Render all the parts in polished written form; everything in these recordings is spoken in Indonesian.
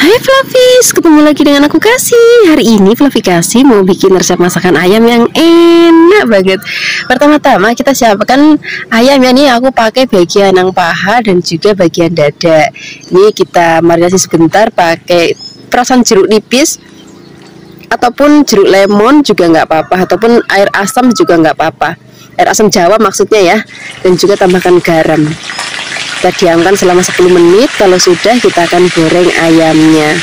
Hai Flavis, ketemu lagi dengan aku Kasih. Hari ini Flavi Kasih mau bikin resep masakan ayam yang enak banget. Pertama-tama kita siapkan ayamnya nih. Aku pakai bagian yang paha dan juga bagian dada. Ini kita marinasi sebentar pakai perasan jeruk nipis ataupun jeruk lemon juga nggak apa-apa, ataupun air asam juga nggak apa-apa. Air asam Jawa maksudnya ya. Dan juga tambahkan garam. Kita diamkan selama 10 menit. Kalau sudah, kita akan goreng ayamnya.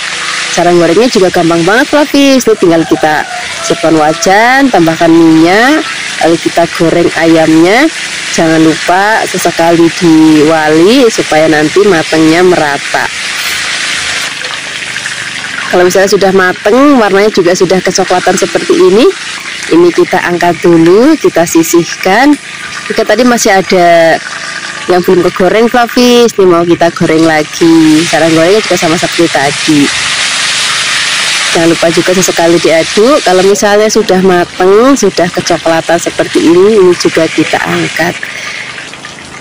Cara gorengnya juga gampang banget Flavis. Ini tinggal kita siapkan wajan, tambahkan minyak, lalu kita goreng ayamnya. Jangan lupa sesekali diwali supaya nanti matangnya merata. Kalau misalnya sudah mateng, warnanya juga sudah kecoklatan seperti ini kita angkat dulu, kita sisihkan. Jika tadi masih ada yang belum kegoreng Flavis, ini mau kita goreng lagi. Cara gorengnya juga sama seperti tadi. Jangan lupa juga sesekali diaduk. Kalau misalnya sudah mateng, sudah kecoklatan seperti ini juga kita angkat.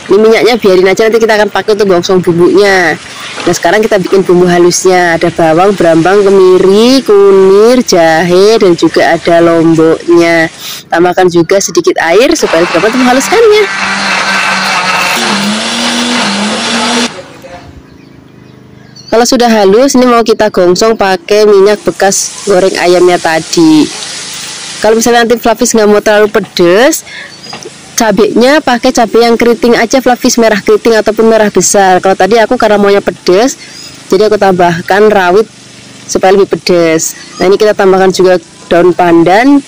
Ini minyaknya biarin aja, nanti kita akan pakai untuk gongsong bumbunya. Nah sekarang kita bikin bumbu halusnya. Ada bawang, brambang, kemiri, kunir, jahe, dan juga ada lomboknya. Tambahkan juga sedikit air supaya dapat menghaluskannya. Kalau sudah halus, ini mau kita gongsong pakai minyak bekas goreng ayamnya tadi. Kalau misalnya nanti Flavis nggak mau terlalu pedas, cabenya pakai cabai yang keriting aja Flavis, merah keriting ataupun merah besar. Kalau tadi aku karena maunya pedas, jadi aku tambahkan rawit supaya lebih pedas. Nah ini kita tambahkan juga daun pandan,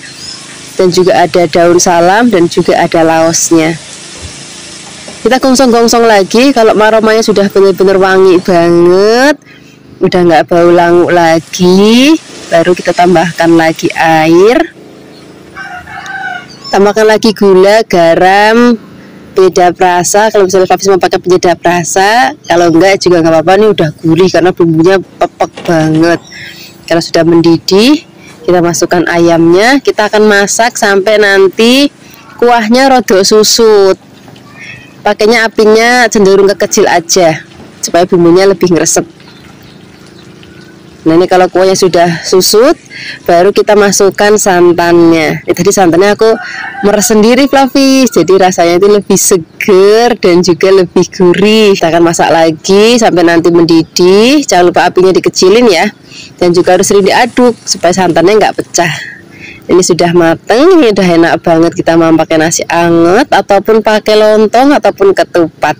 dan juga ada daun salam, dan juga ada laosnya. Kita gongsong-gongsong lagi. Kalau aromanya sudah benar-benar wangi banget, udah nggak bau langu lagi, baru kita tambahkan lagi air, tambahkan lagi gula, garam, penyedap rasa. Kalau misalnya Flavis mau pakai penyedap rasa, kalau enggak juga nggak apa-apa. Ini udah gurih karena bumbunya pepek banget. Kalau sudah mendidih, kita masukkan ayamnya. Kita akan masak sampai nanti kuahnya rodok susut. Pakainya apinya cenderung kecil aja supaya bumbunya lebih ngeresep. Nah ini kalau kuahnya sudah susut, baru kita masukkan santannya. Tadi santannya aku meres sendiri Flavis, jadi rasanya itu lebih seger dan juga lebih gurih. Kita akan masak lagi sampai nanti mendidih. Jangan lupa apinya dikecilin ya, dan juga harus sering diaduk supaya santannya nggak pecah. Ini sudah mateng, ini udah enak banget. Kita mau pakai nasi anget ataupun pakai lontong ataupun ketupat.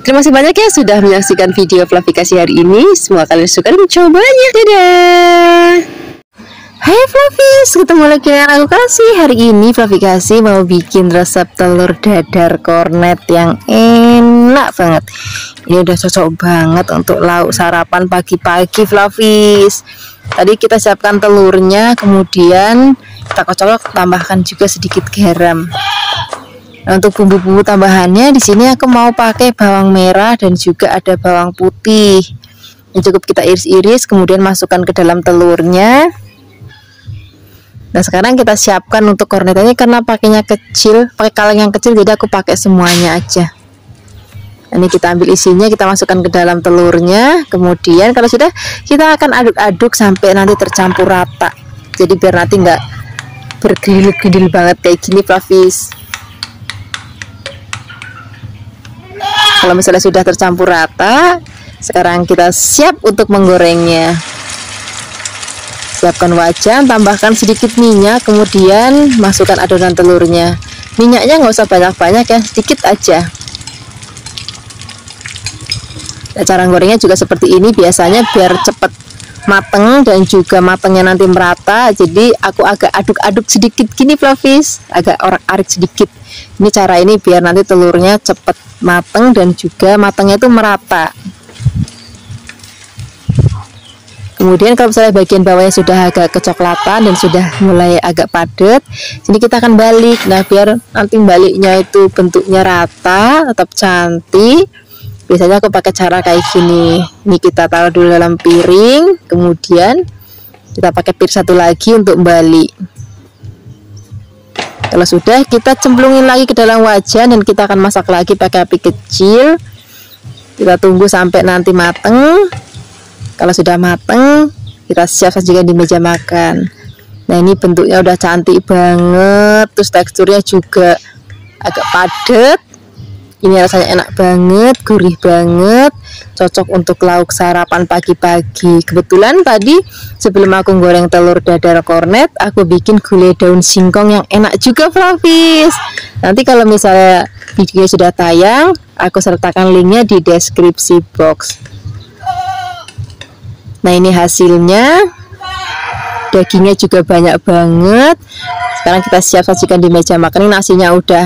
Terima kasih banyak ya sudah menyaksikan video Flavi Kasih hari ini. Semoga kalian suka dan mencobanya. Dadah. Hai Flavis, ketemu lagi dengan aku Kasih. Hari ini Flavi Kasih mau bikin resep telur dadar kornet yang enak banget. Ini udah cocok banget untuk lauk sarapan pagi-pagi Flavis. Tadi kita siapkan telurnya, kemudian kita kocok, tambahkan juga sedikit garam. Nah, untuk bumbu-bumbu tambahannya di sini aku mau pakai bawang merah dan juga ada bawang putih. Ini cukup kita iris-iris, kemudian masukkan ke dalam telurnya. Nah sekarang kita siapkan untuk kornetanya, karena pakainya kecil, pakai kaleng yang kecil, jadi aku pakai semuanya aja. Ini kita ambil isinya, kita masukkan ke dalam telurnya. Kemudian kalau sudah, kita akan aduk-aduk sampai nanti tercampur rata. Jadi biar nanti nggak bergedil-gedil banget kayak gini Flavis. Kalau misalnya sudah tercampur rata, sekarang kita siap untuk menggorengnya. Siapkan wajan, tambahkan sedikit minyak, kemudian masukkan adonan telurnya. Minyaknya nggak usah banyak-banyak ya, sedikit aja. Nah, cara gorengnya juga seperti ini biasanya biar cepat mateng dan juga matengnya nanti merata. Jadi aku agak aduk-aduk sedikit gini Flavis, agak orak-arik sedikit. Ini cara ini biar nanti telurnya cepat mateng dan juga matengnya itu merata. Kemudian kalau misalnya bagian bawahnya sudah agak kecoklatan dan sudah mulai agak padat, sini kita akan balik. Nah biar nanti baliknya itu bentuknya rata, tetap cantik, biasanya aku pakai cara kayak gini. Ini kita taruh dulu dalam piring, kemudian kita pakai piring satu lagi untuk balik. Kalau sudah, kita cemplungin lagi ke dalam wajan dan kita akan masak lagi pakai api kecil. Kita tunggu sampai nanti mateng. Kalau sudah mateng, kita siap sajikan di meja makan. Nah, ini bentuknya udah cantik banget, terus teksturnya juga agak padat. Ini rasanya enak banget, gurih banget, cocok untuk lauk sarapan pagi-pagi. Kebetulan tadi sebelum aku goreng telur dadar kornet, aku bikin gulai daun singkong yang enak juga, Flavis. Nanti kalau misalnya videonya sudah tayang, aku sertakan linknya di deskripsi box. Nah, ini hasilnya. Dagingnya juga banyak banget. Sekarang kita siap sajikan di meja makan. Ini nasinya udah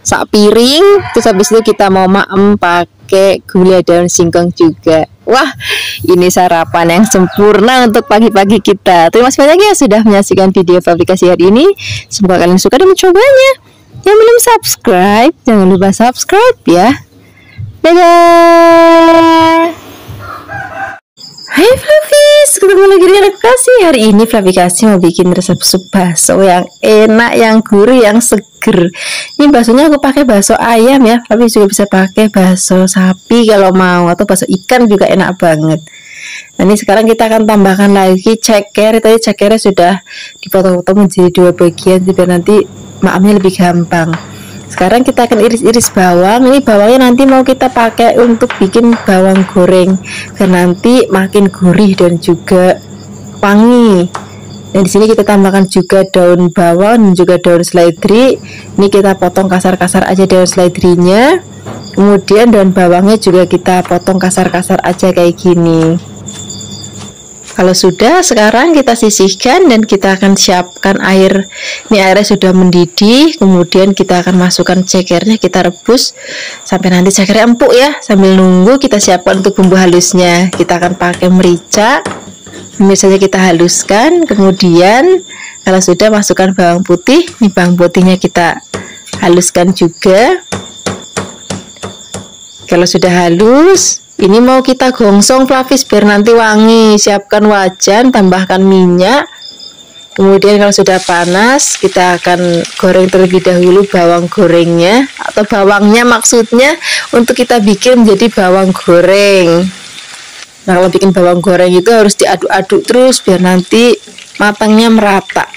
sak piring. Terus habis itu kita mau maem pakai gulai daun singkong juga. Wah, ini sarapan yang sempurna untuk pagi-pagi kita. Terima kasih banyak ya sudah menyaksikan video aplikasi hari ini. Semoga kalian suka dan mencobanya. Yang belum subscribe, jangan lupa subscribe ya. Dadah. Hai Flavis, ketemu lagi di Aplikasi. Hari ini Flavis mau bikin resep sup bakso yang enak, yang gurih, yang seger. Ini baksonya aku pakai bakso ayam ya, tapi juga bisa pakai bakso sapi kalau mau, atau bakso ikan juga enak banget. Nah, ini sekarang kita akan tambahkan lagi ceker. Tadi cekernya sudah dipotong-potong menjadi 2 bagian biar nanti maamnya lebih gampang. Sekarang kita akan iris-iris bawang. Ini bawangnya nanti mau kita pakai untuk bikin bawang goreng, biar nanti makin gurih dan juga wangi. Dan di sini kita tambahkan juga daun bawang dan juga daun seledri. Ini kita potong kasar-kasar aja daun seledrinya. Kemudian daun bawangnya juga kita potong kasar-kasar aja kayak gini. Kalau sudah, sekarang kita sisihkan dan kita akan siapkan air. Ini airnya sudah mendidih. Kemudian kita akan masukkan cekernya, kita rebus sampai nanti cekernya empuk ya. Sambil nunggu kita siapkan untuk bumbu halusnya. Kita akan pakai merica. Miricanya kita haluskan. Kemudian kalau sudah, masukkan bawang putih. Ini bawang putihnya kita haluskan juga. Kalau sudah halus, ini mau kita gongsong Flavis biar nanti wangi. Siapkan wajan, tambahkan minyak. Kemudian kalau sudah panas, kita akan goreng terlebih dahulu bawang gorengnya, atau bawangnya maksudnya, untuk kita bikin menjadi bawang goreng. Nah, kalau bikin bawang goreng itu harus diaduk-aduk terus biar nanti matangnya merata.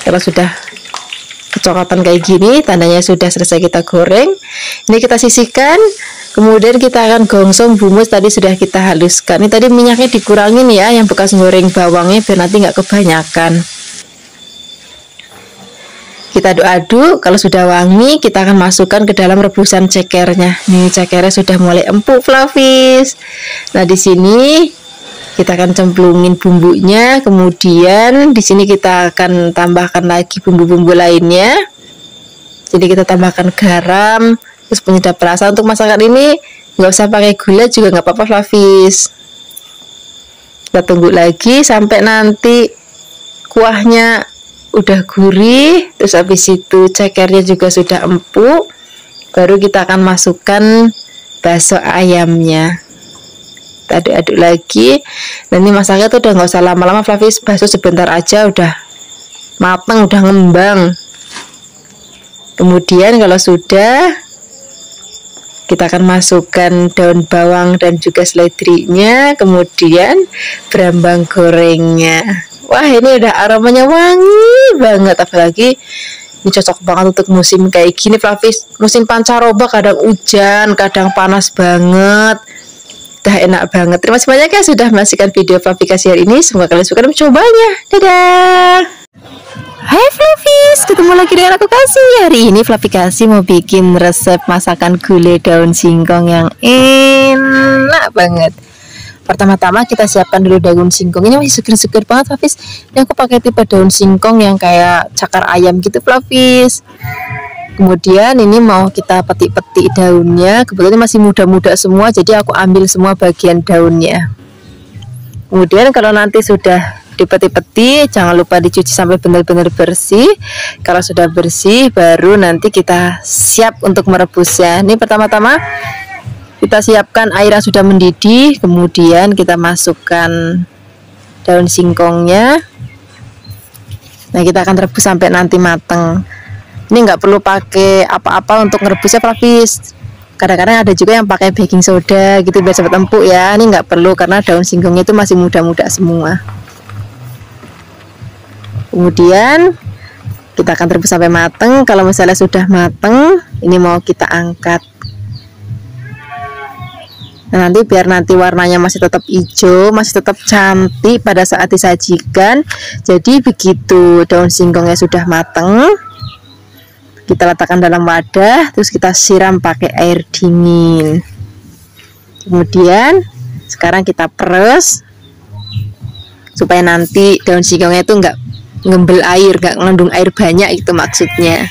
Kalau sudah kecoklatan kayak gini, tandanya sudah selesai kita goreng. Ini kita sisihkan. Kemudian kita akan gongsong bumbu tadi sudah kita haluskan. Ini tadi minyaknya dikurangin ya, yang bekas goreng bawangnya biar nanti nggak kebanyakan. Kita aduk-aduk. Kalau sudah wangi, kita akan masukkan ke dalam rebusan cekernya. Nih, cekernya sudah mulai empuk Flavis. Nah, di sini kita akan cemplungin bumbunya. Kemudian di sini kita akan tambahkan lagi bumbu-bumbu lainnya. Jadi kita tambahkan garam, terus penyedap rasa. Untuk masakan ini nggak usah pakai gula juga nggak apa-apa Flavis. Kita tunggu lagi sampai nanti kuahnya udah gurih, terus habis itu cekernya juga sudah empuk, baru kita akan masukkan bakso ayamnya. Kita aduk-aduk lagi. Dan ini masaknya tuh udah nggak usah lama-lama Flavis, bakso sebentar aja udah mateng, udah ngembang. Kemudian kalau sudah, kita akan masukkan daun bawang dan juga seledrinya, kemudian berambang gorengnya. Wah, ini udah aromanya wangi banget, apalagi ini cocok banget untuk musim kayak gini Flavis. Musim pancaroba, kadang hujan, kadang panas banget. Udah enak banget. Terima kasih banyak ya sudah menyaksikan video Flavis hari ini. Semoga kalian suka dan mencobanya. Dadah. Hai Flavis, ketemu lagi dengan aku Kasih. Hari ini Flavis mau bikin resep masakan gulai daun singkong yang enak banget. Pertama-tama kita siapkan dulu daun singkong. Ini masih seger-seger banget Flavis. Ini aku pakai tipe daun singkong yang kayak cakar ayam gitu Flavis. Kemudian ini mau kita petik-petik daunnya. Kebetulan masih muda-muda semua, jadi aku ambil semua bagian daunnya. Kemudian kalau nanti sudah dipetik-petik, jangan lupa dicuci sampai benar-benar bersih. Kalau sudah bersih, baru nanti kita siap untuk merebusnya. Ini pertama-tama kita siapkan air yang sudah mendidih, kemudian kita masukkan daun singkongnya. Nah, kita akan rebus sampai nanti matang. Ini nggak perlu pakai apa-apa untuk merebusnya Flavis. Kadang-kadang ada juga yang pakai baking soda gitu biar cepat empuk ya. Ini nggak perlu karena daun singkongnya itu masih muda-muda semua. Kemudian kita akan rebus sampai mateng. Kalau misalnya sudah mateng, ini mau kita angkat. Nah, nanti biar nanti warnanya masih tetap hijau, masih tetap cantik pada saat disajikan. Jadi begitu daun singkongnya sudah mateng, kita letakkan dalam wadah, terus kita siram pakai air dingin. Kemudian sekarang kita peres supaya nanti daun singkongnya itu enggak ngembel air, enggak mengandung air banyak, itu maksudnya.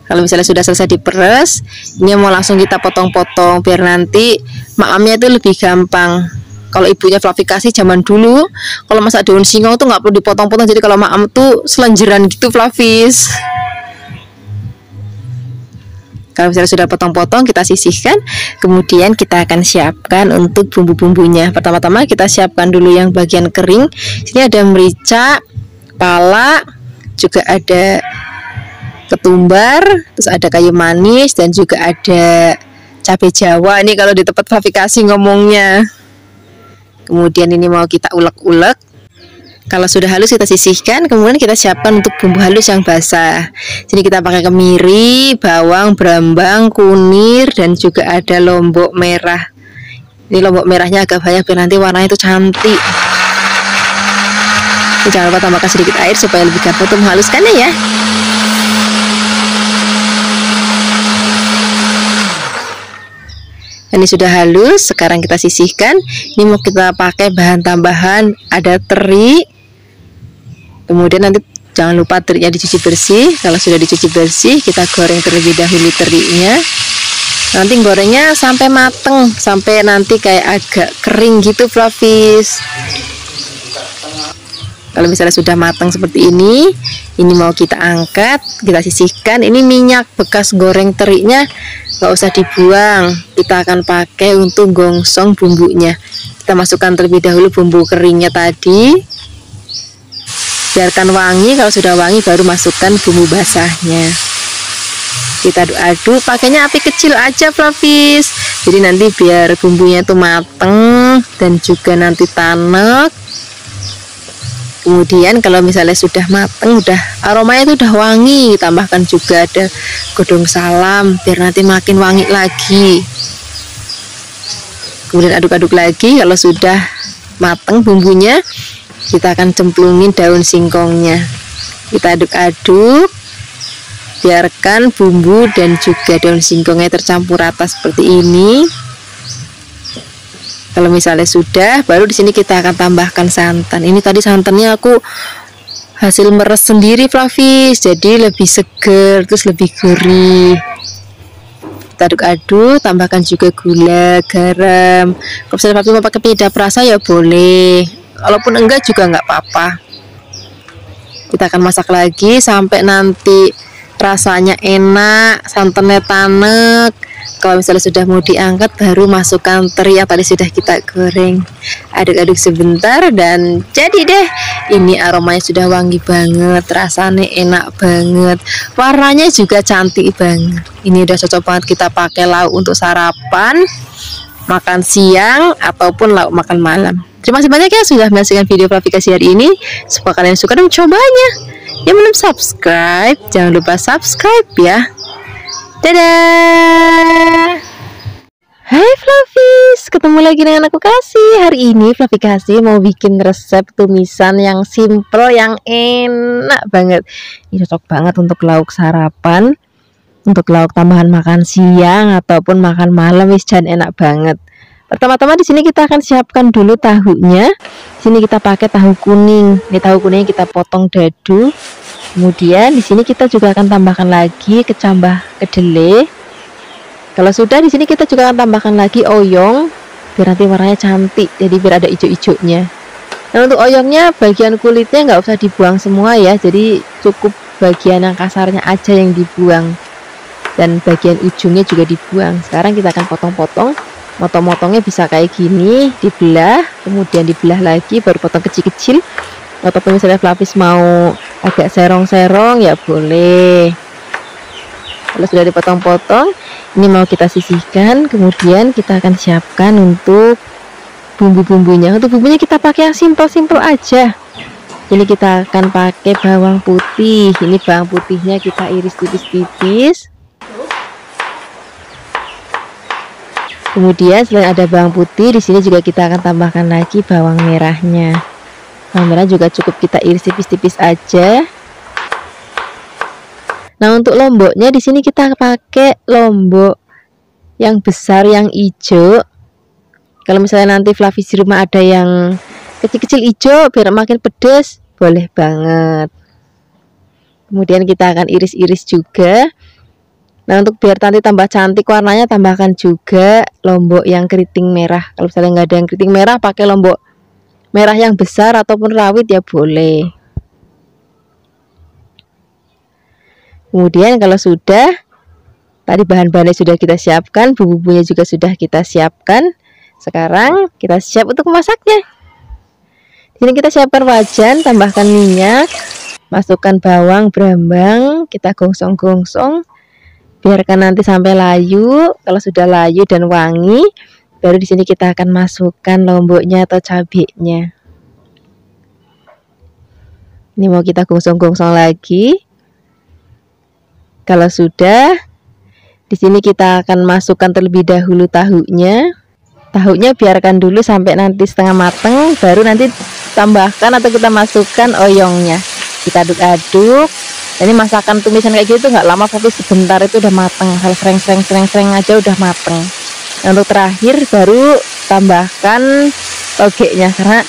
Kalau misalnya sudah selesai diperes, ini mau langsung kita potong-potong biar nanti maamnya itu lebih gampang. Kalau ibunya Fluffy kasih zaman dulu, kalau masak daun singkong tuh nggak perlu dipotong-potong, jadi kalau maam tuh selenjeran gitu Fluffy. Kalau misalnya sudah potong-potong, kita sisihkan, kemudian kita akan siapkan untuk bumbu-bumbunya. Pertama-tama kita siapkan dulu yang bagian kering. Sini ada merica, pala, juga ada ketumbar, terus ada kayu manis, dan juga ada cabai jawa. Ini kalau di tempat Fluffy kasih ngomongnya. Kemudian ini mau kita ulek-ulek. Kalau sudah halus kita sisihkan, kemudian kita siapkan untuk bumbu halus yang basah. Jadi kita pakai kemiri, bawang, brambang, kunir, dan juga ada lombok merah. Ini lombok merahnya agak banyak biar nanti warnanya itu cantik. Jangan lupa tambahkan sedikit air supaya lebih gampang untuk menghaluskannya ya. Ini sudah halus, sekarang kita sisihkan. Ini mau kita pakai bahan tambahan, ada teri. Kemudian nanti jangan lupa terinya dicuci bersih. Kalau sudah dicuci bersih, kita goreng terlebih dahulu terinya. Nanti gorengnya sampai mateng, sampai nanti kayak agak kering gitu Fluffy. Kalau misalnya sudah matang seperti ini mau kita angkat, kita sisihkan. Ini minyak bekas goreng terinya nggak usah dibuang, kita akan pakai untuk gongsong bumbunya. Kita masukkan terlebih dahulu bumbu keringnya tadi, biarkan wangi. Kalau sudah wangi baru masukkan bumbu basahnya. Kita aduk-aduk, pakainya api kecil aja Fluffy. Jadi nanti biar bumbunya itu mateng dan juga nanti tanek. Kemudian kalau misalnya sudah mateng, udah aromanya itu udah wangi, tambahkan juga ada godong salam biar nanti makin wangi lagi. Kemudian aduk-aduk lagi. Kalau sudah mateng bumbunya, kita akan cemplungin daun singkongnya. Kita aduk-aduk, biarkan bumbu dan juga daun singkongnya tercampur rata seperti ini. Kalau misalnya sudah, baru di sini kita akan tambahkan santan. Ini tadi santannya aku hasil meres sendiri Fluffy, jadi lebih seger, terus lebih gurih. Kita aduk-aduk, tambahkan juga gula, garam. Kalau misalnya Fluffy mau pakai penyedap rasa ya boleh, walaupun enggak juga enggak apa-apa. Kita akan masak lagi sampai nanti rasanya enak, santannya tanek. Kalau misalnya sudah mau diangkat, baru masukkan teri yang tadi sudah kita goreng. Aduk-aduk sebentar dan jadi deh. Ini aromanya sudah wangi banget, rasanya enak banget, warnanya juga cantik banget. Ini udah cocok banget kita pakai lauk untuk sarapan, makan siang, ataupun lauk makan malam. Terima kasih banyak ya sudah menyaksikan video Fluffy kasih hari ini. Semoga kalian suka dan mencobanya. Yang belum subscribe, jangan lupa subscribe ya. Dadah. Hai Fluffy, ketemu lagi dengan aku Kasih. Hari ini Fluffy Kasih mau bikin resep tumisan yang simple, yang enak banget. Ini cocok banget untuk lauk sarapan, untuk lauk tambahan makan siang ataupun makan malam, wis jan enak banget. Pertama-tama di sini kita akan siapkan dulu tahunya. Di sini kita pakai tahu kuning. Ini tahu kuningnya kita potong dadu. Kemudian di sini kita juga akan tambahkan lagi kecambah kedelai. Kalau sudah, di sini kita juga akan tambahkan lagi oyong biar nanti warnanya cantik. Jadi biar ada hijau-hijaunya. Dan untuk oyongnya bagian kulitnya nggak usah dibuang semua ya. Jadi cukup bagian yang kasarnya aja yang dibuang. Dan bagian ujungnya juga dibuang. Sekarang kita akan potong-potong. Motong-motongnya bisa kayak gini, dibelah, kemudian dibelah lagi, baru potong kecil-kecil. Ataupun misalnya Fluffy mau agak serong-serong ya boleh. Kalau sudah dipotong-potong, ini mau kita sisihkan, kemudian kita akan siapkan untuk bumbu-bumbunya. Untuk bumbunya kita pakai yang simpel-simpel aja. Jadi kita akan pakai bawang putih. Ini bawang putihnya kita iris tipis-tipis. Kemudian selain ada bawang putih, di sini juga kita akan tambahkan lagi bawang merahnya. Bawang merah juga cukup kita iris tipis-tipis aja. Nah, untuk lomboknya di sini kita pakai lombok yang besar, yang hijau. Kalau misalnya nanti Flavis di rumah ada yang kecil-kecil hijau biar makin pedas, boleh banget. Kemudian kita akan iris-iris juga. Nah, untuk biar nanti tambah cantik warnanya, tambahkan juga lombok yang keriting merah. Kalau misalnya nggak ada yang keriting merah, pakai lombok merah yang besar ataupun rawit ya boleh. Kemudian kalau sudah, tadi bahan-bahannya sudah kita siapkan, bumbu-bumbunya juga sudah kita siapkan. Sekarang kita siap untuk memasaknya. Di sini kita siapkan wajan, tambahkan minyak, masukkan bawang brambang, kita gongsong-gongsong, biarkan nanti sampai layu. Kalau sudah layu dan wangi, baru di sini kita akan masukkan lomboknya atau cabenya. Ini mau kita gongsong-gongsong lagi. Kalau sudah, di sini kita akan masukkan terlebih dahulu tahunya. Tahunya biarkan dulu sampai nanti setengah matang, baru nanti tambahkan atau kita masukkan oyongnya. Kita aduk-aduk. Ini masakan tumisan kayak gitu nggak lama, tapi sebentar itu udah matang. Hal sereng aja udah matang. Nah, untuk terakhir baru tambahkan togenya, karena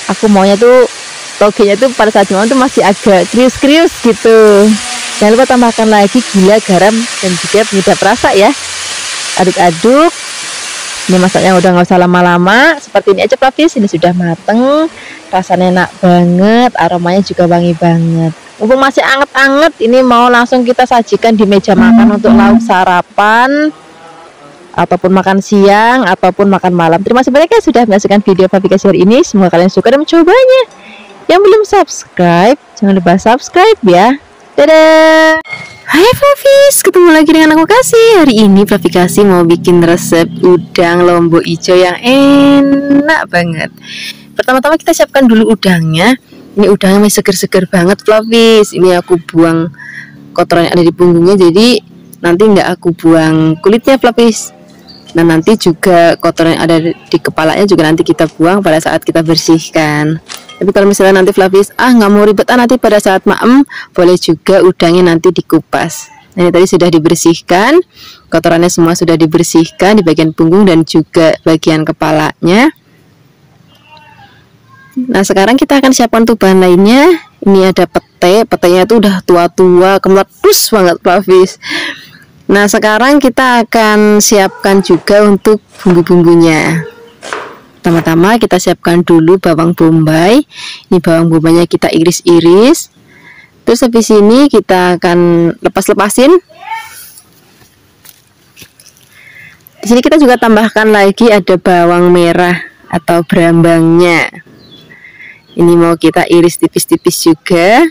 aku maunya tuh togenya tuh pada saat dimakan tuh masih agak krius-krius gitu. Jangan lupa tambahkan lagi gula, garam, dan juga penyedap rasa ya. Aduk-aduk. Ini masaknya udah nggak usah lama-lama. Seperti ini aja Flavis, ini sudah mateng. Rasanya enak banget, aromanya juga wangi banget. Mumpung masih anget-anget, ini mau langsung kita sajikan di meja makan untuk lauk sarapan, ataupun makan siang, ataupun makan malam. Terima kasih banyak ya sudah menyaksikan video Flavis hari ini. Semoga kalian suka dan mencobanya. Yang belum subscribe, jangan lupa subscribe ya. Dadah. Hai Flavis, ketemu lagi dengan aku Kasih. Hari ini Flavis Kasih mau bikin resep udang lombok hijau yang enak banget. Pertama-tama kita siapkan dulu udangnya. Ini udangnya masih seger-seger banget Flavis. Ini aku buang kotoran yang ada di punggungnya, jadi nanti nggak aku buang kulitnya Flavis. Nah, nanti juga kotoran yang ada di kepalanya juga nanti kita buang pada saat kita bersihkan. Tapi kalau misalnya nanti Flavis nggak mau ribet, nanti pada saat maem boleh juga udangnya nanti dikupas. Nah, ini tadi sudah dibersihkan, kotorannya semua sudah dibersihkan di bagian punggung dan juga bagian kepalanya. Nah, sekarang kita akan siapkan untuk bahan lainnya. Ini ada pete, petenya itu udah tua-tua, kemeletus banget Flavis. Nah, sekarang kita akan siapkan juga untuk bumbu-bumbunya. Pertama-tama kita siapkan dulu bawang bombay. Ini bawang bombaynya kita iris-iris. Terus habis ini kita akan lepas-lepasin. Di sini kita juga tambahkan lagi ada bawang merah atau brambangnya. Ini mau kita iris tipis-tipis juga.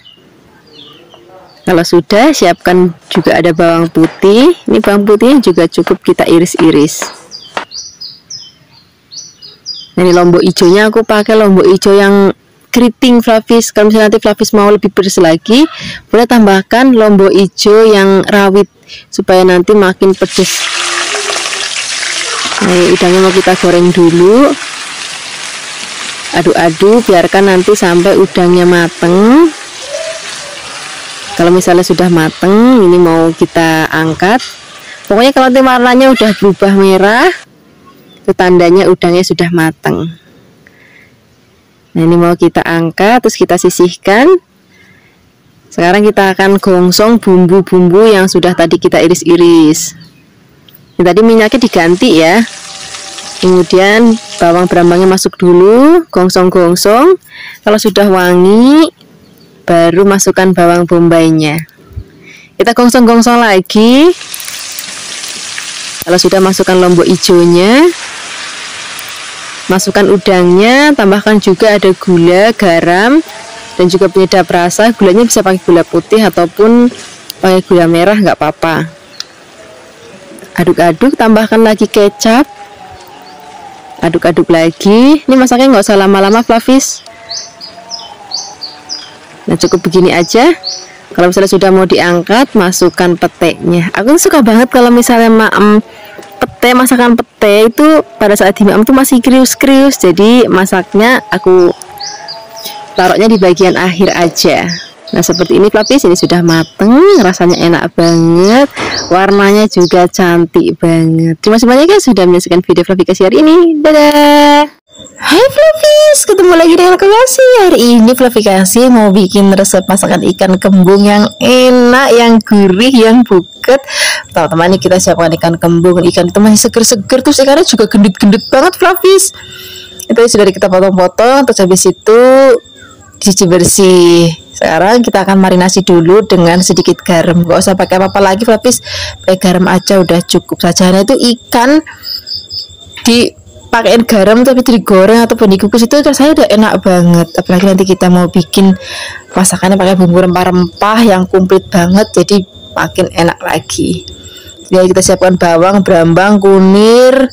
Kalau sudah, siapkan juga ada bawang putih. Ini bawang putihnya juga cukup kita iris-iris. Nah, ini lombok hijaunya aku pakai lombok hijau yang keriting Flavis. Kalau misalnya nanti Flavis mau lebih pedas lagi, boleh tambahkan lombok hijau yang rawit supaya nanti makin pedas. Nah, udangnya mau kita goreng dulu. Aduk-aduk, biarkan nanti sampai udangnya mateng. Kalau misalnya sudah mateng, ini mau kita angkat. Pokoknya kalau nanti warnanya udah berubah merah, itu tandanya udangnya sudah matang. Nah, ini mau kita angkat, terus kita sisihkan. Sekarang kita akan gongsong bumbu-bumbu yang sudah tadi kita iris-iris. Ini tadi minyaknya diganti ya. Kemudian bawang brambangnya masuk dulu, gongsong-gongsong. Kalau sudah wangi, baru masukkan bawang bombaynya. Kita gongsong-gongsong lagi. Kalau sudah, masukkan lombok hijaunya, masukkan udangnya, tambahkan juga ada gula, garam, dan juga penyedap rasa. Gulanya bisa pakai gula putih ataupun pakai gula merah, nggak apa-apa. Aduk-aduk, tambahkan lagi kecap, aduk-aduk lagi. Ini masaknya nggak usah lama-lama Flavis. Nah, cukup begini aja. Kalau misalnya sudah mau diangkat, masukkan petenya. Aku suka banget kalau misalnya pete, masakan pete itu pada saat dimaem itu masih krius-krius. Jadi masaknya aku taruhnya di bagian akhir aja. Nah, seperti ini Flavis, ini sudah mateng, rasanya enak banget, warnanya juga cantik banget. Terima kasih banyak ya sudah menyaksikan video Flavikasi hari ini. Dadah. Hai Flavis, ketemu lagi dengan aku Kasih. Hari ini Flavikasi mau bikin resep masakan ikan kembung yang enak, yang gurih, yang buket. Teman-teman, ini kita siapkan ikan kembung. Ikan itu masih seger-seger, terus ikannya juga gendut-gendut banget Flavis. Itu sudah kita potong-potong, terus habis itu dicuci bersih. Sekarang kita akan marinasi dulu dengan sedikit garam. Gak usah pakai apa-apa lagi Flavis, pakai garam aja udah cukup saja. Nah, itu ikan dipakein garam tapi digoreng ataupun dikukus itu rasanya udah enak banget. Apalagi nanti kita mau bikin masakannya pakai bumbu rempah-rempah yang komplit banget, jadi makin enak lagi. Jadi kita siapkan bawang, brambang, kunir,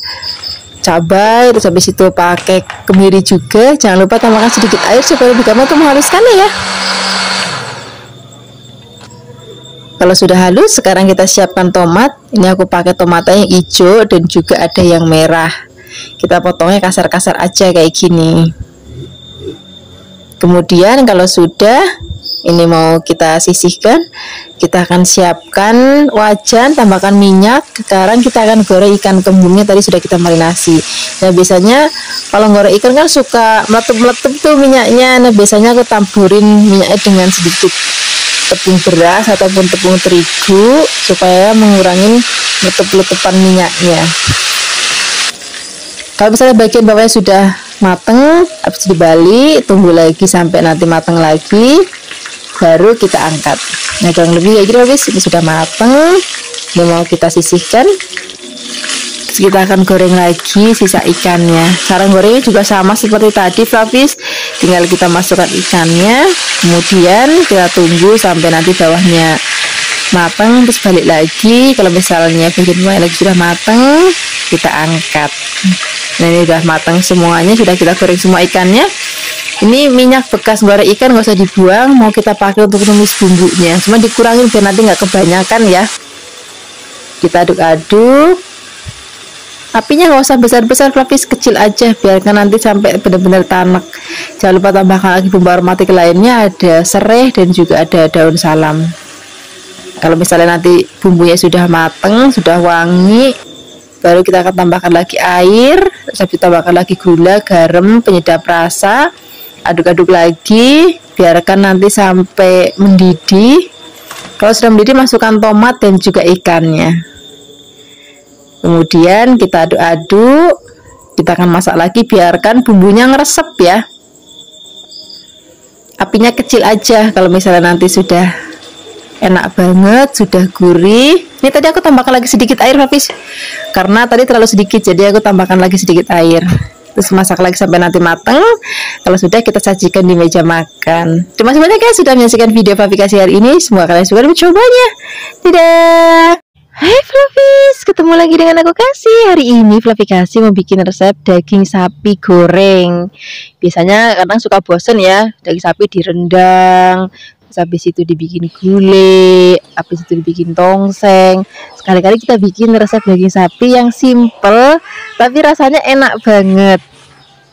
cabai, terus habis itu pakai kemiri juga. Jangan lupa tambahkan sedikit air supaya lebih gampang untuk menghaluskannya ya. Kalau sudah halus, sekarang kita siapkan tomat. Ini aku pakai tomatnya yang hijau dan juga ada yang merah. Kita potongnya kasar-kasar aja kayak gini. Kemudian kalau sudah, ini mau kita sisihkan, kita akan siapkan wajan, tambahkan minyak. Sekarang kita akan goreng ikan kembungnya, tadi sudah kita marinasi. Nah, biasanya kalau goreng ikan kan suka meletup-meletup tuh minyaknya. Nah, biasanya aku taburin minyaknya dengan sedikit tepung beras ataupun tepung terigu supaya mengurangi letup-letupan minyaknya. Kalau misalnya bagian bawahnya sudah mateng, habis dibalik, tunggu lagi sampai nanti mateng lagi, baru kita angkat. Nah, kurang lebih kayak gitu habis, ini sudah mateng. Ini mau kita sisihkan. Terus kita akan goreng lagi sisa ikannya. Cara gorengnya juga sama seperti tadi Flavis, tinggal kita masukkan ikannya, kemudian kita tunggu sampai nanti bawahnya matang, terus balik lagi. Kalau misalnya bagian bawah lagi sudah matang, kita angkat. Nah, ini sudah matang semuanya, sudah kita goreng semua ikannya. Ini minyak bekas goreng ikan nggak usah dibuang, mau kita pakai untuk tumis bumbunya, cuma dikurangin biar nanti nggak kebanyakan ya. Kita aduk-aduk. Apinya nggak usah besar-besar Flavis, kecil aja, biarkan nanti sampai benar-benar tanek. Jangan lupa tambahkan lagi bumbu aromatik lainnya, ada serai dan juga ada daun salam. Kalau misalnya nanti bumbunya sudah mateng, sudah wangi, baru kita akan tambahkan lagi air, terus tambahkan lagi gula, garam, penyedap rasa, aduk-aduk lagi, biarkan nanti sampai mendidih. Kalau sudah mendidih, masukkan tomat dan juga ikannya. Kemudian kita aduk-aduk, kita akan masak lagi, biarkan bumbunya ngeresep ya. Apinya kecil aja. Kalau misalnya nanti sudah enak banget, sudah gurih. Ini tadi aku tambahkan lagi sedikit air Flavis, karena tadi terlalu sedikit, jadi aku tambahkan lagi sedikit air. Terus masak lagi sampai nanti matang. Kalau sudah, kita sajikan di meja makan. Terima kasih banyak ya sudah menyaksikan video Flavikasi hari ini. Semoga kalian suka mencobanya. Dadah. Hai Flavis, ketemu lagi dengan aku Kasih. Hari ini Flavikasi mau bikin resep daging sapi goreng. Biasanya kadang suka bosen ya, daging sapi direndang, habis itu dibikin gulai, habis itu dibikin tongseng. Sekali-kali kita bikin resep daging sapi yang simple tapi rasanya enak banget.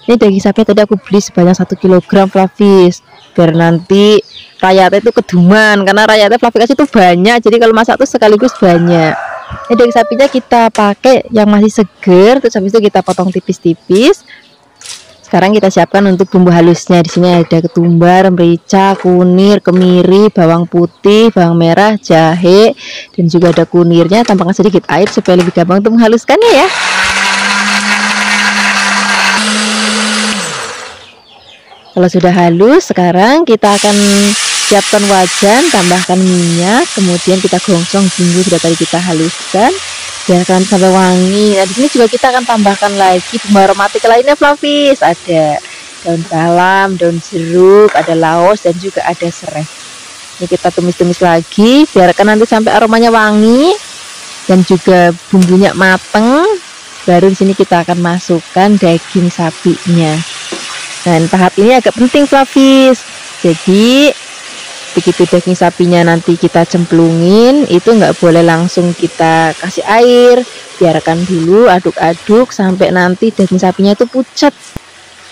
Ini daging sapi tadi aku beli sebanyak 1 kg Flavis, biar nanti rayatnya itu keduman, karena rayatnya Flavikasi itu banyak, jadi kalau masak tuh sekaligus banyak. Ini daging sapinya kita pakai yang masih seger, terus habis itu kita potong tipis-tipis. Sekarang kita siapkan untuk bumbu halusnya. Di sini ada ketumbar, merica, kunir, kemiri, bawang putih, bawang merah, jahe, dan juga ada kunirnya. Tambahkan sedikit air supaya lebih gampang untuk menghaluskannya ya. Kalau sudah halus, sekarang kita akan siapkan wajan, tambahkan minyak, kemudian kita gongsong bumbu sudah tadi kita haluskan, biarkan sampai wangi. Nah, di sini juga kita akan tambahkan lagi bumbu aromatik lainnya Flavis, ada daun salam, daun jeruk, ada laos, dan juga ada serai. Ini kita tumis-tumis lagi, biarkan nanti sampai aromanya wangi dan juga bumbunya mateng. Baru di sini kita akan masukkan daging sapinya. Dan tahap ini agak penting, Flavis. Jadi begitu daging sapinya nanti kita cemplungin, itu nggak boleh langsung kita kasih air, biarkan dulu aduk-aduk sampai nanti daging sapinya itu pucat.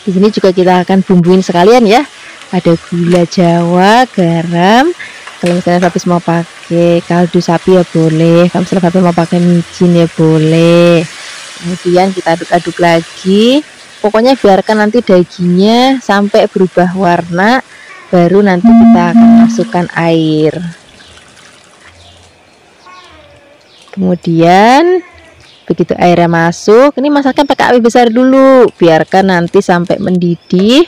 Di sini juga kita akan bumbuin sekalian ya, ada gula Jawa, garam. Kalau misalnya Flavis mau pakai kaldu sapi ya boleh, kalau misalnya Flavis mau pakai micin ya boleh. Kemudian kita aduk-aduk lagi, pokoknya biarkan nanti dagingnya sampai berubah warna. Baru nanti kita akan masukkan air. Kemudian begitu airnya masuk, ini masaknya pakai api besar dulu, biarkan nanti sampai mendidih.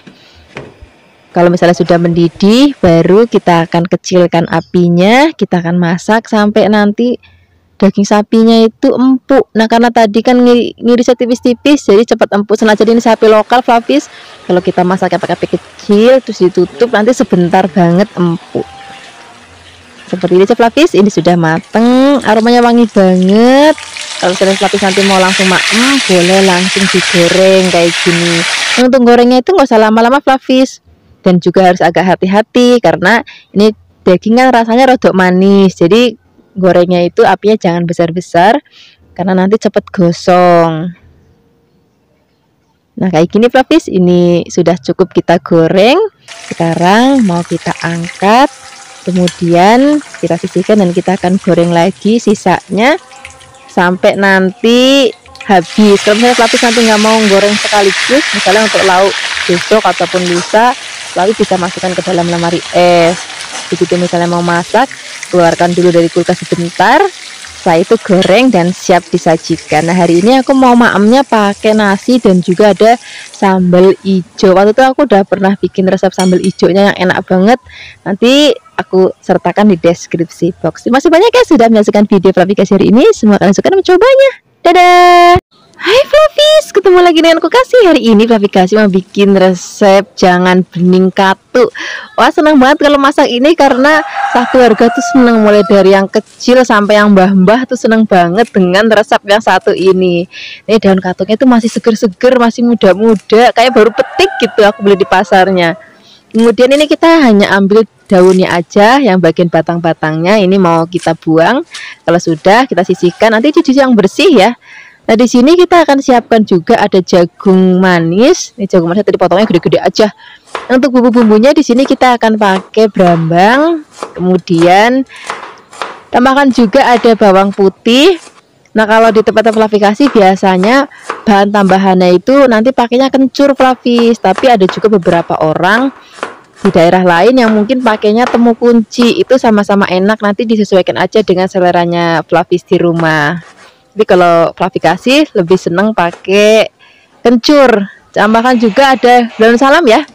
Kalau misalnya sudah mendidih, baru kita akan kecilkan apinya, kita akan masak sampai nanti daging sapinya itu empuk. Nah, karena tadi kan ngirisnya tipis-tipis, jadi cepat empuk. Sengaja ini sapi lokal, Flavis. Kalau kita masaknya pakai api kecil, terus ditutup, nanti sebentar banget empuk. Seperti ini, Flavis. Ini sudah mateng, aromanya wangi banget. Kalau misalnya Flavis nanti mau langsung maem, boleh langsung digoreng kayak gini. Nah, untuk gorengnya itu nggak usah lama-lama, Flavis. Dan juga harus agak hati-hati karena ini daging kan rasanya rodok manis. Jadi gorengnya itu apinya jangan besar-besar karena nanti cepet gosong. Nah, kayak gini, Flavis, ini sudah cukup kita goreng. Sekarang mau kita angkat, kemudian kita sisihkan dan kita akan goreng lagi sisanya sampai nanti habis. Kalau misalnya Flavis nanti nggak mau goreng sekaligus, misalnya untuk lauk besok ataupun lusa, Flavis bisa masukkan ke dalam lemari es. Begitu misalnya mau masak, keluarkan dulu dari kulkas sebentar, setelah itu goreng dan siap disajikan. Nah, hari ini aku mau maemnya pakai nasi dan juga ada sambal ijo. Waktu itu aku udah pernah bikin resep sambal ijonya yang enak banget, nanti aku sertakan di deskripsi box. Terima kasih banyak ya sudah menyaksikan video Flavikasi hari ini, semoga kalian suka dan mencobanya. Dadah. Hai Flavis, ketemu lagi dengan aku Kasih. Hari ini Flavikasi mau bikin resep jangan bening katu. Wah, senang banget kalau masak ini karena keluarga tuh senang, mulai dari yang kecil sampai yang mbah-mbah tuh senang banget dengan resep yang satu ini. Ini daun katuknya tuh masih seger-seger, masih muda-muda, kayak baru petik gitu aku beli di pasarnya. Kemudian ini kita hanya ambil daunnya aja, yang bagian batang-batangnya ini mau kita buang. Kalau sudah kita sisihkan, nanti cuci yang bersih ya. Nah, di sini kita akan siapkan juga ada jagung manis. Ini jagung manis tadi potongnya gede-gede aja. Untuk bumbu-bumbunya di sini kita akan pakai brambang. Kemudian tambahkan juga ada bawang putih. Nah, kalau di tempat Flavikasi biasanya bahan tambahannya itu nanti pakainya kencur, Flavis. Tapi ada juga beberapa orang di daerah lain yang mungkin pakainya temu kunci. Itu sama-sama enak, nanti disesuaikan aja dengan seleranya Flavis di rumah. Tapi kalau Flavikasi lebih seneng pakai kencur. Tambahkan juga ada daun salam ya.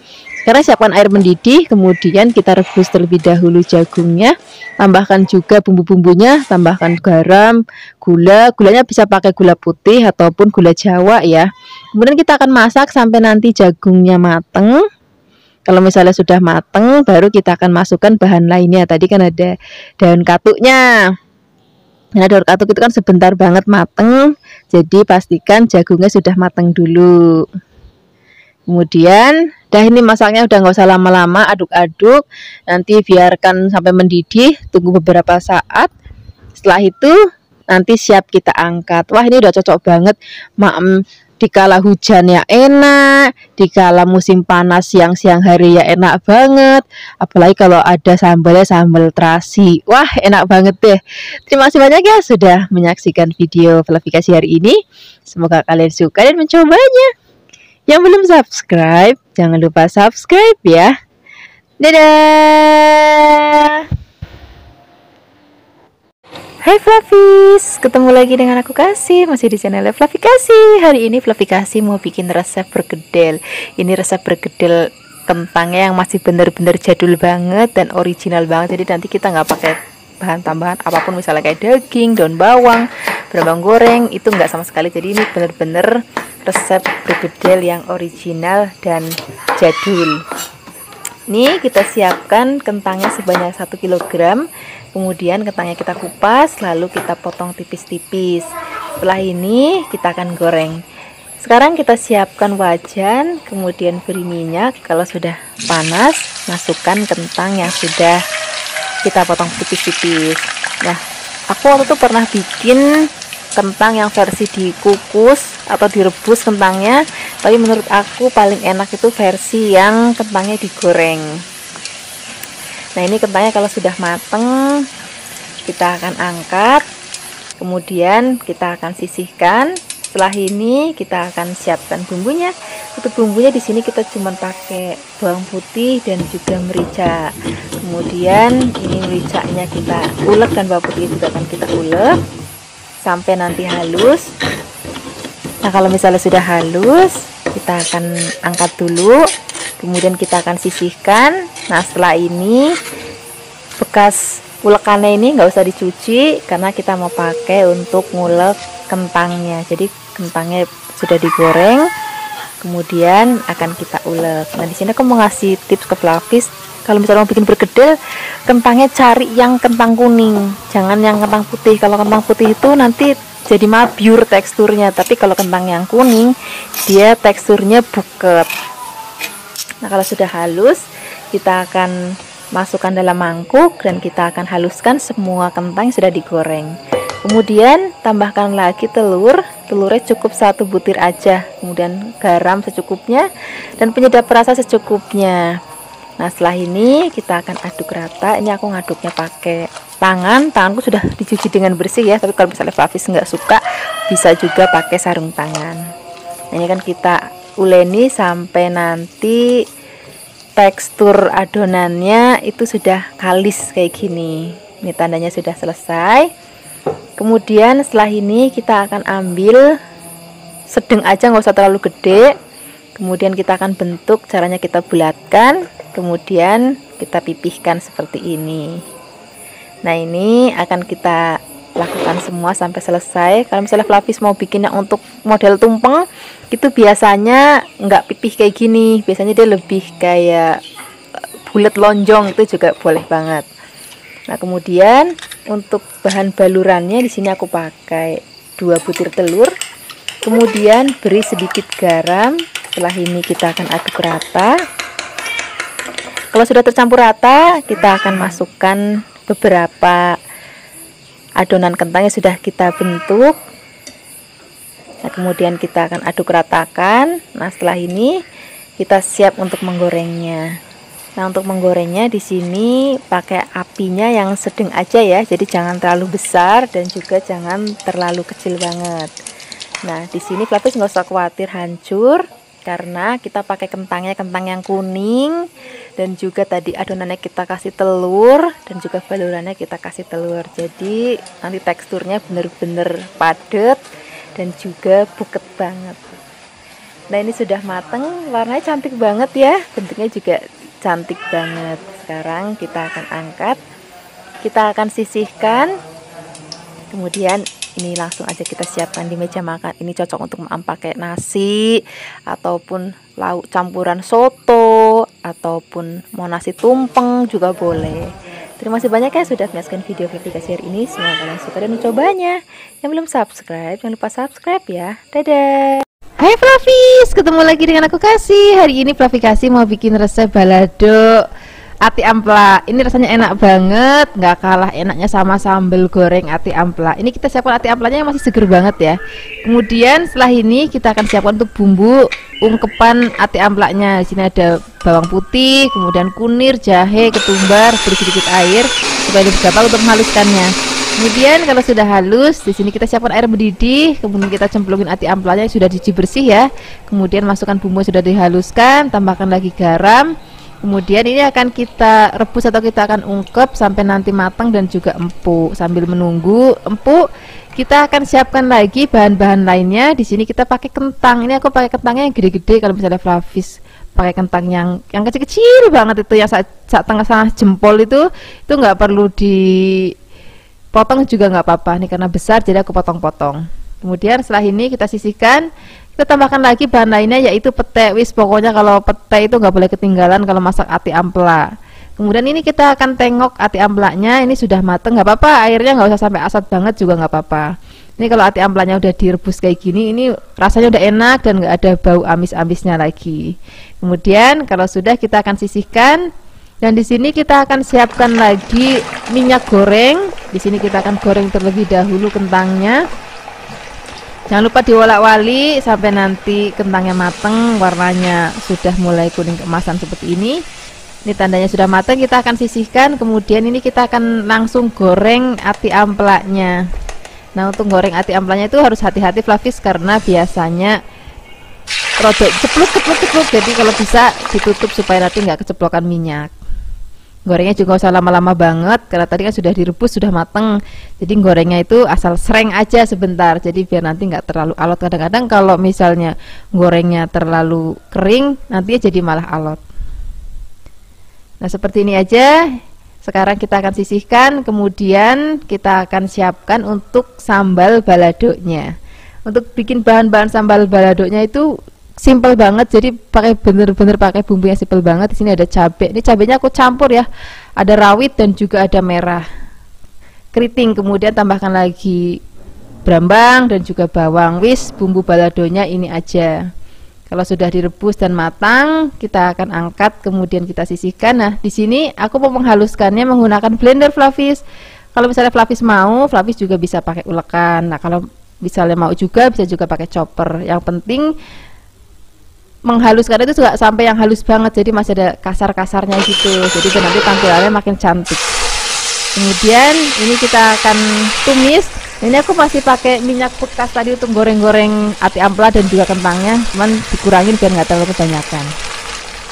Karena siapkan air mendidih, kemudian kita rebus terlebih dahulu jagungnya. Tambahkan juga bumbu-bumbunya, tambahkan garam, gulanya bisa pakai gula putih ataupun gula Jawa ya. Kemudian kita akan masak sampai nanti jagungnya mateng. Kalau misalnya sudah mateng, baru kita akan masukkan bahan lainnya. Tadi kan ada daun katuknya. Nah, daun katuk itu kan sebentar banget mateng, jadi pastikan jagungnya sudah mateng dulu. Kemudian, ini masaknya udah nggak usah lama-lama, aduk-aduk, nanti biarkan sampai mendidih, tunggu beberapa saat. Setelah itu, nanti siap kita angkat. Wah, ini udah cocok banget, maem. Dikala hujan ya enak, dikala musim panas siang-siang hari ya enak banget. Apalagi kalau ada sambalnya sambal terasi. Wah, enak banget deh. Terima kasih banyak ya sudah menyaksikan video Flavikasi hari ini. Semoga kalian suka dan mencobanya. Yang belum subscribe, jangan lupa subscribe ya. Dadah. Hai Flavis, ketemu lagi dengan aku Kasih, masih di channel Flavikasi. Hari ini Flavikasi mau bikin resep bergedel. Ini resep bergedel kentangnya yang masih bener-bener jadul banget dan original banget. Jadi nanti kita nggak pakai bahan tambahan apapun, misalnya kayak daging, daun bawang, brambang goreng, itu nggak sama sekali. Jadi ini bener-bener resep bergedel yang original dan jadul. Ini kita siapkan kentangnya sebanyak 1 kg. Kemudian kentangnya kita kupas, lalu kita potong tipis-tipis. Setelah ini kita akan goreng. Sekarang kita siapkan wajan, kemudian beri minyak. Kalau sudah panas, masukkan kentang yang sudah kita potong tipis-tipis. Nah, aku waktu itu pernah bikin kentang yang versi dikukus atau direbus kentangnya, tapi menurut aku paling enak itu versi yang kentangnya digoreng. Nah, ini kentangnya kalau sudah mateng kita akan angkat, kemudian kita akan sisihkan. Setelah ini kita akan siapkan bumbunya. Untuk bumbunya di sini kita cuma pakai bawang putih dan juga merica. Kemudian ini mericanya kita ulek dan bawang putih juga akan kita ulek sampai nanti halus. Nah, kalau misalnya sudah halus, kita akan angkat dulu, kemudian kita akan sisihkan. Nah, setelah ini bekas ulekannya ini nggak usah dicuci karena kita mau pakai untuk ngulek kentangnya. Jadi kentangnya sudah digoreng, kemudian akan kita ulek. Nah, di sini aku mau ngasih tips ke Flavis. Kalau misalnya mau bikin bergedel, kentangnya cari yang kentang kuning, jangan yang kentang putih. Kalau kentang putih itu nanti jadi mabyur teksturnya, tapi kalau kentang yang kuning dia teksturnya buket. Nah, kalau sudah halus, kita akan masukkan dalam mangkuk dan kita akan haluskan semua kentang yang sudah digoreng. Kemudian tambahkan lagi telurnya cukup 1 butir aja, kemudian garam secukupnya dan penyedap rasa secukupnya. Nah, setelah ini kita akan aduk rata. Ini aku ngaduknya pakai tanganku sudah dicuci dengan bersih ya, tapi kalau misalnya Flavis nggak suka bisa juga pakai sarung tangan. Nah, ini kan kita uleni sampai nanti tekstur adonannya itu sudah kalis kayak gini. Ini tandanya sudah selesai. Kemudian setelah ini kita akan ambil sedang aja, nggak usah terlalu gede. Kemudian kita akan bentuk, caranya kita bulatkan, kemudian kita pipihkan seperti ini. Nah, ini akan kita lakukan semua sampai selesai. Kalau misalnya Flavis mau bikinnya untuk model tumpeng, itu biasanya nggak pipih kayak gini, biasanya dia lebih kayak bulat lonjong, itu juga boleh banget. Nah, kemudian untuk bahan balurannya di sini aku pakai 2 butir telur, kemudian beri sedikit garam. Setelah ini kita akan aduk rata. Kalau sudah tercampur rata, kita akan masukkan beberapa adonan kentang yang sudah kita bentuk. Nah, kemudian kita akan aduk ratakan. Nah, setelah ini kita siap untuk menggorengnya. Nah, untuk menggorengnya di sini pakai apinya yang sedang aja ya. Jadi jangan terlalu besar dan juga jangan terlalu kecil banget. Nah, di sini Flavis nggak usah khawatir hancur karena kita pakai kentang yang kuning dan juga tadi adonannya kita kasih telur dan juga balurannya kita kasih telur. Jadi nanti teksturnya bener-bener padat dan juga buket banget. Nah, ini sudah mateng, warnanya cantik banget ya, bentuknya juga cantik banget. Sekarang kita akan angkat, kita akan sisihkan, kemudian ini langsung aja kita siapkan di meja makan. Ini cocok untuk pakai nasi ataupun lauk campuran soto ataupun mau nasi tumpeng juga boleh. Terima kasih banyak ya sudah menyaksikan video aplikasi hari ini. Semoga kalian suka dan mencobanya. Yang belum subscribe jangan lupa subscribe ya. Dadah. Hai Flavis, ketemu lagi dengan aku Kasih. Hari ini Flavis Kasih mau bikin resep balado ati ampla. Ini rasanya enak banget, nggak kalah enaknya sama sambal goreng ati ampla. Ini kita siapkan ati amplanya yang masih seger banget ya. Kemudian setelah ini kita akan siapkan untuk bumbu ungkepan ati amplanya. Di sini ada bawang putih, kemudian kunir, jahe, ketumbar, beri sedikit air supaya lebih gampang untuk menghaluskannya. Kemudian kalau sudah halus, di sini kita siapkan air mendidih, kemudian kita cemplungin ati amplanya yang sudah dicuci bersih ya. Kemudian masukkan bumbu yang sudah dihaluskan, tambahkan lagi garam. Kemudian ini akan kita rebus atau kita akan ungkep sampai nanti matang dan juga empuk. Sambil menunggu empuk, kita akan siapkan lagi bahan-bahan lainnya. Di sini kita pakai kentang. Ini aku pakai kentangnya yang gede-gede. Kalau misalnya Flavis pakai kentang yang kecil-kecil banget itu, yang saat tengah jempol itu nggak perlu dipotong juga nggak apa-apa. Ini karena besar jadi aku potong-potong. Kemudian setelah ini kita sisihkan, Kita tambahkan lagi bahan lainnya yaitu pete. Wis, pokoknya kalau pete itu nggak boleh ketinggalan kalau masak ati ampela. Kemudian ini kita akan tengok ati amplanya, ini sudah mateng, nggak apa-apa, airnya nggak usah sampai asat banget juga nggak apa-apa. Ini kalau ati amplanya udah direbus kayak gini, ini rasanya udah enak dan nggak ada bau amis-amisnya lagi. Kemudian kalau sudah, kita akan sisihkan. Dan di sini kita akan siapkan lagi minyak goreng. Di sini kita akan goreng terlebih dahulu kentangnya. Jangan lupa diwolak-wali sampai nanti kentangnya mateng, warnanya sudah mulai kuning keemasan seperti ini. Ini tandanya sudah matang, kita akan sisihkan. Kemudian ini kita akan langsung goreng ati amplanya. Nah, untuk goreng ati amplanya itu harus hati-hati Flavis, karena biasanya rodok ceplok, jadi kalau bisa ditutup supaya nanti nggak keceplokan minyak. Gorengnya juga usah lama-lama banget, karena tadi kan sudah direbus, sudah mateng. Jadi gorengnya itu asal sereng aja sebentar, jadi biar nanti nggak terlalu alot. Kadang-kadang kalau misalnya gorengnya terlalu kering, nantinya jadi malah alot. Nah, seperti ini aja. Sekarang kita akan sisihkan, kemudian kita akan siapkan untuk sambal baladonya. Untuk bikin bahan-bahan sambal baladonya itu simple banget, jadi pakai bener-bener pakai bumbu yang simple banget. Di sini ada cabai, ini cabainya aku campur ya, ada rawit dan juga ada merah keriting. Kemudian tambahkan lagi brambang dan juga bawang. Wis, bumbu baladonya ini aja. Kalau sudah direbus dan matang, kita akan angkat, kemudian kita sisihkan. Nah, di sini aku mau menghaluskannya menggunakan blender Flavis. Kalau misalnya Flavis mau, Flavis juga bisa pakai ulekan. Nah, kalau misalnya mau juga, bisa juga pakai chopper. Yang penting menghaluskan itu juga sampai yang halus banget, jadi masih ada kasar-kasarnya gitu, jadi nanti tampilannya makin cantik. Kemudian ini kita akan tumis. Ini aku masih pakai minyak bekas tadi untuk goreng-goreng ati ampela dan juga kentangnya, cuman dikurangin biar nggak terlalu kebanyakan.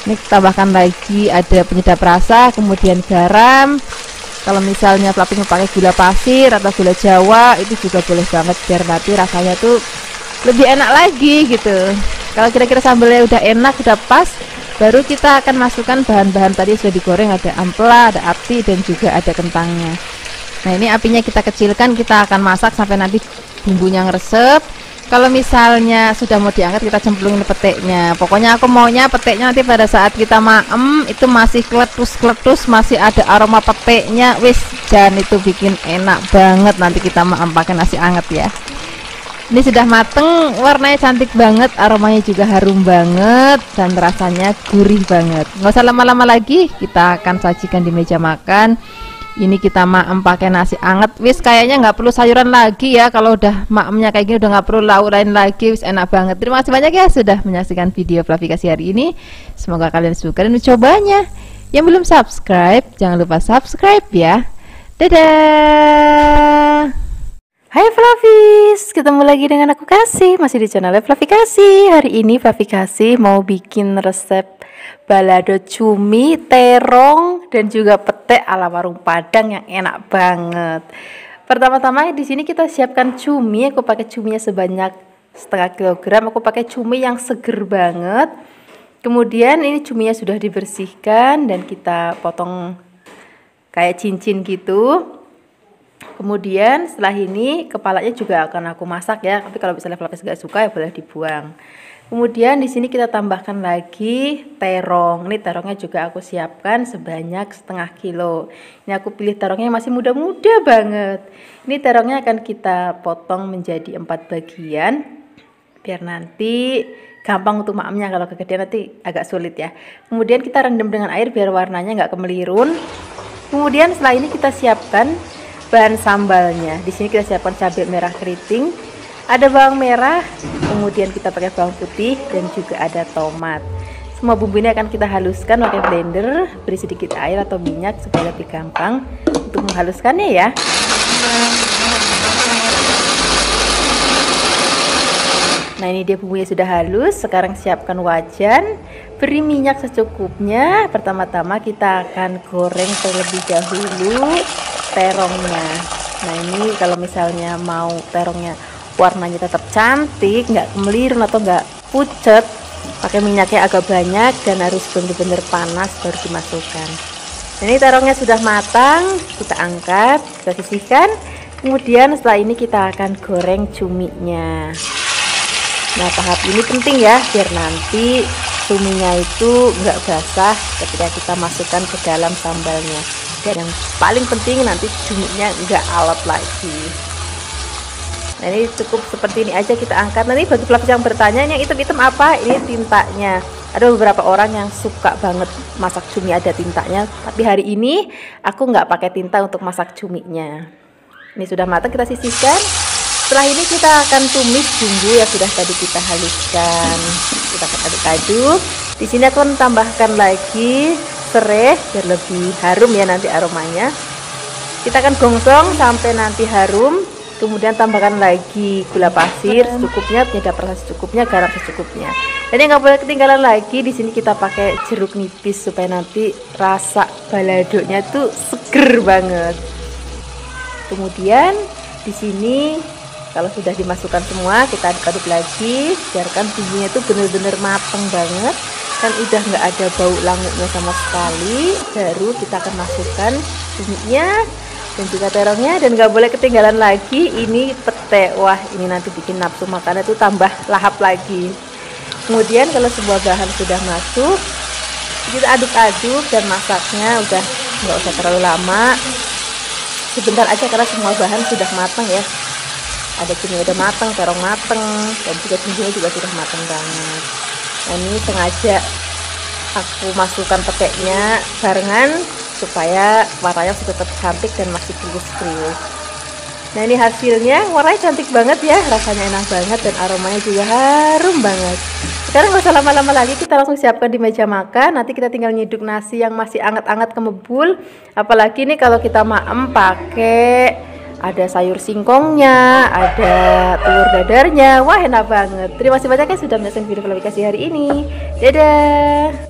Ini kita tambahkan lagi ada penyedap rasa, kemudian garam. Kalau misalnya Flavis mau pakai gula pasir atau gula jawa, itu juga boleh banget biar nanti rasanya tuh lebih enak lagi gitu. Kalau kira-kira sambalnya udah enak, udah pas, baru kita akan masukkan bahan-bahan tadi sudah digoreng. Ada ampela, ada ati, dan juga ada kentangnya. Nah, ini apinya kita kecilkan, kita akan masak sampai nanti bumbunya ngeresep. Kalau misalnya sudah mau diangkat, kita cemplungin peteknya. Pokoknya aku maunya peteknya nanti pada saat kita maem itu masih kletus-kletus, masih ada aroma peteknya. Wis, dan itu bikin enak banget nanti kita maem pakai nasi anget ya. Ini sudah mateng, warnanya cantik banget, aromanya juga harum banget, dan rasanya gurih banget. Nggak usah lama-lama lagi, kita akan sajikan di meja makan. Ini kita maem pakai nasi anget. Wis, kayaknya nggak perlu sayuran lagi ya. Kalau udah maemnya kayak gini, udah nggak perlu lauk lain lagi. Wis, enak banget. Terima kasih banyak ya sudah menyaksikan video Flavikasi hari ini. Semoga kalian suka dan mencobanya. Yang belum subscribe, jangan lupa subscribe ya. Dadah. Hai Flavis, ketemu lagi dengan aku Kasih, masih di channel Flavikasi. Hari ini Flavikasi mau bikin resep balado cumi, terong, dan juga pete ala warung Padang yang enak banget. Pertama-tama di sini kita siapkan cumi. Aku pakai cuminya sebanyak setengah kilogram. Aku pakai cumi yang seger banget. Kemudian ini cuminya sudah dibersihkan dan kita potong kayak cincin gitu. Kemudian setelah ini kepalanya juga akan aku masak ya, tapi kalau misalnya Flavis gak suka ya boleh dibuang. Kemudian di sini kita tambahkan lagi terong. Ini terongnya juga aku siapkan sebanyak setengah kilo. Ini aku pilih terongnya masih muda-muda banget. Ini terongnya akan kita potong menjadi 4 bagian biar nanti gampang untuk maemnya. Kalau kegedean nanti agak sulit ya. Kemudian kita rendam dengan air biar warnanya nggak kemelirun. Kemudian setelah ini kita siapkan bahan sambalnya. Di sini kita siapkan cabai merah keriting, ada bawang merah, kemudian kita pakai bawang putih dan juga ada tomat. Semua bumbu ini akan kita haluskan pakai blender, beri sedikit air atau minyak supaya lebih gampang untuk menghaluskannya ya. Nah, ini dia bumbunya sudah halus. Sekarang siapkan wajan, beri minyak secukupnya. Pertama-tama kita akan goreng terlebih dahulu terongnya. Nah, ini kalau misalnya mau terongnya warnanya tetap cantik, nggak kemelirun atau nggak pucet, pakai minyaknya agak banyak dan harus benar-benar panas baru dimasukkan. Ini terongnya sudah matang, kita angkat, kita sisihkan. Kemudian setelah ini kita akan goreng cuminya. Nah, tahap ini penting ya, biar nanti cuminya itu nggak basah ketika kita masukkan ke dalam sambalnya. Dan yang paling penting nanti cuminya nggak alot lagi. Nah, ini cukup seperti ini aja kita angkat. Nanti bagi pelapis yang bertanya, yang hitam-hitam apa? Ini tintanya. Ada beberapa orang yang suka banget masak cumi ada tintanya, tapi hari ini aku nggak pakai tinta untuk masak cuminya. Ini sudah matang, kita sisihkan. Setelah ini kita akan tumis bumbu yang sudah tadi kita haluskan. Kita akan aduk-aduk. Di sini aku akan tambahkan lagi serai biar lebih harum ya nanti aromanya. Kita akan gongsong sampai nanti harum. Kemudian tambahkan lagi gula pasir secukupnya, penyedap rasa secukupnya, garam secukupnya. Dan yang nggak boleh ketinggalan lagi, di sini kita pakai jeruk nipis supaya nanti rasa baladonya tuh seger banget. Kemudian di sini kalau sudah dimasukkan semua, kita aduk-aduk lagi, biarkan bumbunya itu benar-benar matang banget dan udah nggak ada bau languknya sama sekali. Baru kita akan masukkan cuminya dan juga terongnya, dan nggak boleh ketinggalan lagi ini pete. Wah, ini nanti bikin nafsu makannya itu tambah lahap lagi. Kemudian kalau semua bahan sudah masuk, kita aduk-aduk dan masaknya udah nggak usah terlalu lama, sebentar aja karena semua bahan sudah matang ya. Ada cumi udah matang, terong matang, dan juga bumbunya juga sudah matang banget. Nah, ini sengaja aku masukkan petenya barengan supaya warnanya tetap cantik dan masih krius-krius. Nah, ini hasilnya, warnanya cantik banget ya, rasanya enak banget dan aromanya juga harum banget. Sekarang nggak usah lama-lama lagi, kita langsung siapkan di meja makan. Nanti kita tinggal nyiduk nasi yang masih anget-anget kemebul. Apalagi nih kalau kita maem pakai ada sayur singkongnya, ada telur dadarnya. Wah, enak banget. Terima kasih banyak ya sudah menonton video aplikasi hari ini. Dadah.